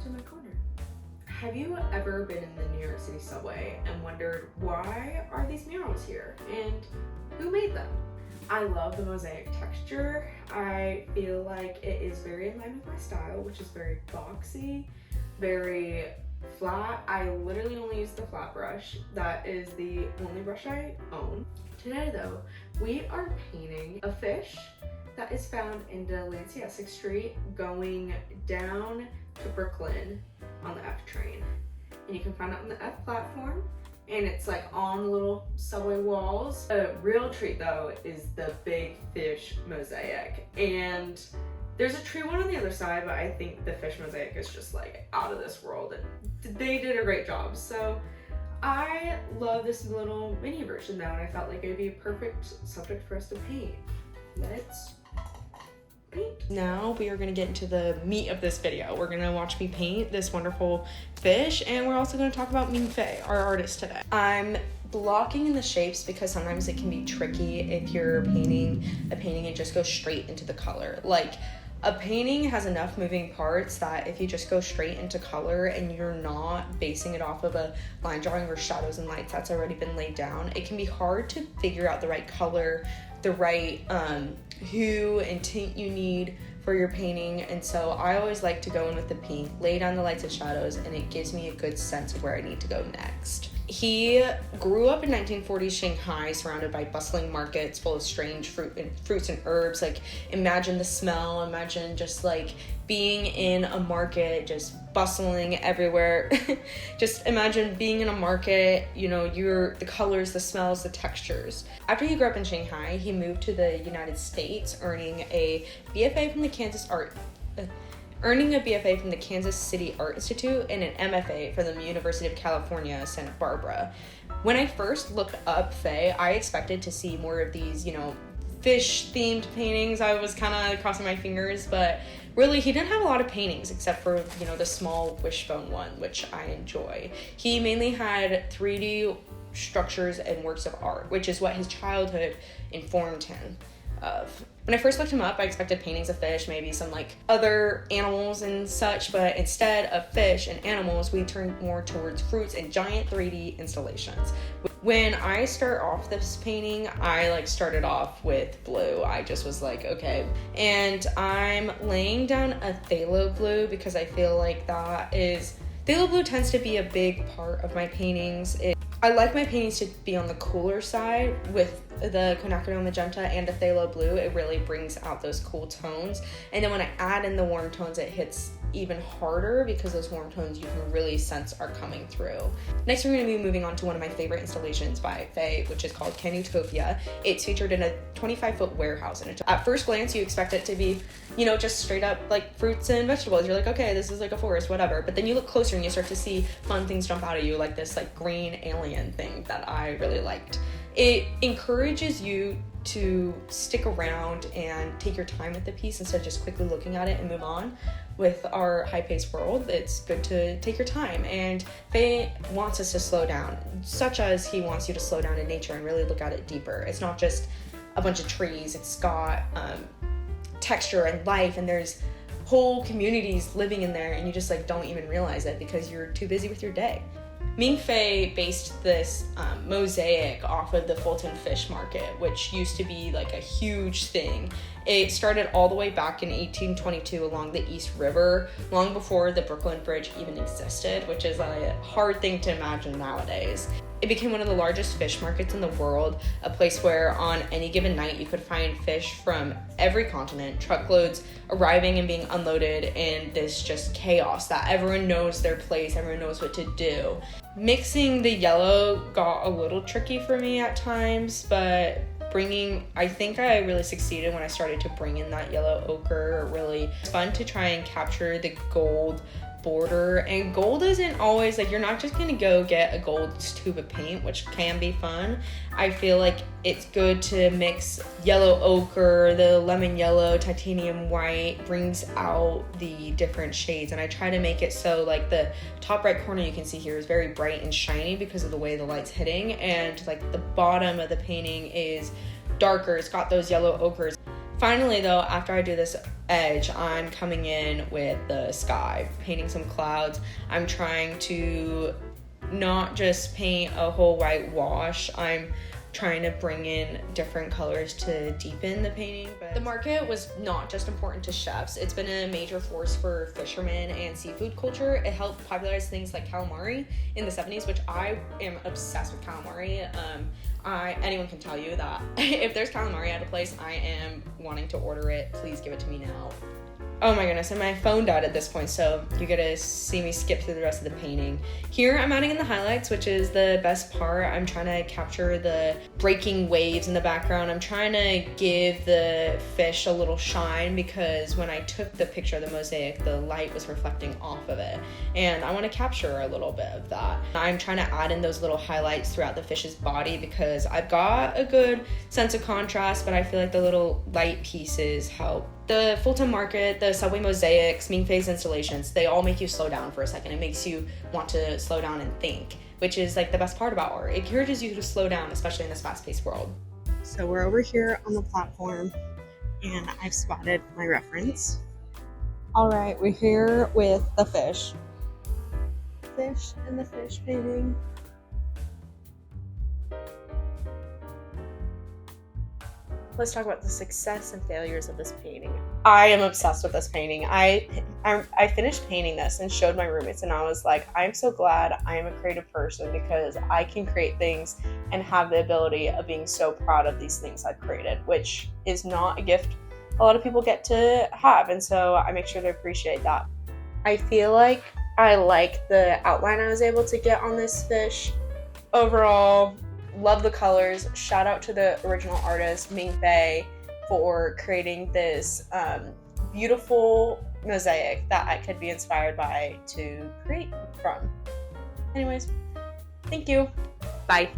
to my corner. Have you ever been in the New York City subway and wondered why are these murals here and who made them? I love the mosaic texture. I feel like it is very in line with my style, which is very boxy, very flat. I literally only use the flat brush. That is the only brush I own. Today though, we are painting a fish that is found in Delancey Essex Street going down to Brooklyn on the F train. And you can find it on the F platform, and it's like on the little subway walls. A real treat though is the big fish mosaic. And there's a tree one on the other side, but I think the fish mosaic is just like out of this world, and they did a great job. So I love this little mini version though, and I felt like it would be a perfect subject for us to paint. Let's paint. Now we are gonna get into the meat of this video. We're gonna watch me paint this wonderful fish, and we're also gonna talk about Ming Fay, our artist today. I'm blocking in the shapes because sometimes it can be tricky if you're painting a painting and just go straight into the color. Like, a painting has enough moving parts that if you just go straight into color and you're not basing it off of a line drawing or shadows and lights that's already been laid down, it can be hard to figure out the right color, the right hue and tint you need for your painting. And so I always like to go in with the pink, lay down the lights and shadows, and it gives me a good sense of where I need to go next. He grew up in 1940s Shanghai, surrounded by bustling markets full of strange fruits and herbs. Like, imagine the smell, imagine just like being in a market, just bustling everywhere. Just imagine being in a market, you know, the colors, the smells, the textures. After he grew up in Shanghai, he moved to the United States, earning a BFA from the Kansas City Art Institute and an MFA from the University of California, Santa Barbara. When I first looked up Fay, I expected to see more of these, you know, fish-themed paintings. I was kind of crossing my fingers, but really he didn't have a lot of paintings except for, you know, the small wishbone one, which I enjoy. He mainly had 3D structures and works of art, which is what his childhood informed him of. When I first looked him up, I expected paintings of fish, maybe some like other animals and such, but instead of fish and animals, we turned more towards fruits and giant 3D installations. When I start off this painting, I started off with blue. I just was like, okay. And I'm laying down a phthalo blue because I feel like phthalo blue tends to be a big part of my paintings. I like my paintings to be on the cooler side with the quinacridone magenta and the phthalo blue. It really brings out those cool tones. And then when I add in the warm tones, it hits even harder because those warm tones you can really sense are coming through. Next, we're going to be moving on to one of my favorite installations by Fay, which is called Canutopia. It's featured in a 25-foot warehouse. And at first glance, you expect it to be, you know, just straight up like fruits and vegetables. You're like, okay, this is like a forest, whatever. But then you look closer and you start to see fun things jump out at you, like this like green alien thing that I really liked. It encourages you to stick around and take your time with the piece instead of just quickly looking at it and move on. With our high-paced world, it's good to take your time, and Fay wants us to slow down, such as he wants you to slow down in nature and really look at it deeper. It's not just a bunch of trees, it's got texture and life, and there's whole communities living in there, and you just don't even realize it because you're too busy with your day. Ming Fay based this mosaic off of the Fulton Fish Market, which used to be like a huge thing. It started all the way back in 1822 along the East River, long before the Brooklyn Bridge even existed, which is a hard thing to imagine nowadays. It became one of the largest fish markets in the world, a place where on any given night you could find fish from every continent, truckloads arriving and being unloaded in this just chaos that everyone knows their place, everyone knows what to do. Mixing the yellow got a little tricky for me at times, but I think I really succeeded when I started to bring in that yellow ochre. Really fun to try and capture the gold border, and gold isn't always you're not just gonna go get a gold tube of paint, which can be fun. I feel like it's good to mix yellow ochre, the lemon yellow, titanium white, brings out the different shades, and I try to make it so the top right corner you can see here is very bright and shiny because of the way the light's hitting, and the bottom of the painting is darker. It's got those yellow ochres. Finally though, after I do this edge, I'm coming in with the sky, painting some clouds. I'm trying to not just paint a whole white wash. I'm trying to bring in different colors to deepen the painting. But the market was not just important to chefs. It's been a major force for fishermen and seafood culture. It helped popularize things like calamari in the 70s, which I am obsessed with calamari. Anyone can tell you that if there's calamari at a place, I am wanting to order it. Please give it to me now. Oh my goodness, and my phone died at this point, so you get to see me skip through the rest of the painting. Here I'm adding in the highlights, which is the best part. I'm trying to capture the breaking waves in the background. I'm trying to give the fish a little shine because when I took the picture of the mosaic, the light was reflecting off of it, and I want to capture a little bit of that. I'm trying to add in those little highlights throughout the fish's body because I've got a good sense of contrast, but I feel like the little light pieces help. The Fulton Market, the subway mosaics, Ming Fay's installations, they all make you slow down for a second. It makes you want to slow down and think, which is like the best part about art. It encourages you to slow down, especially in this fast-paced world. So we're over here on the platform and I've spotted my reference. All right, we're here with the fish. Fish and the fish painting. Let's talk about the success and failures of this painting. I am obsessed with this painting. I finished painting this and showed my roommates, and I was like, I'm so glad I am a creative person because I can create things and have the ability of being so proud of these things I've created, which is not a gift a lot of people get to have, and so I make sure to appreciate that. I feel like I like the outline I was able to get on this fish. Overall, love the colors. Shout out to the original artist, Ming Fay, for creating this beautiful mosaic that I could be inspired by to create from. Anyways, thank you. Bye.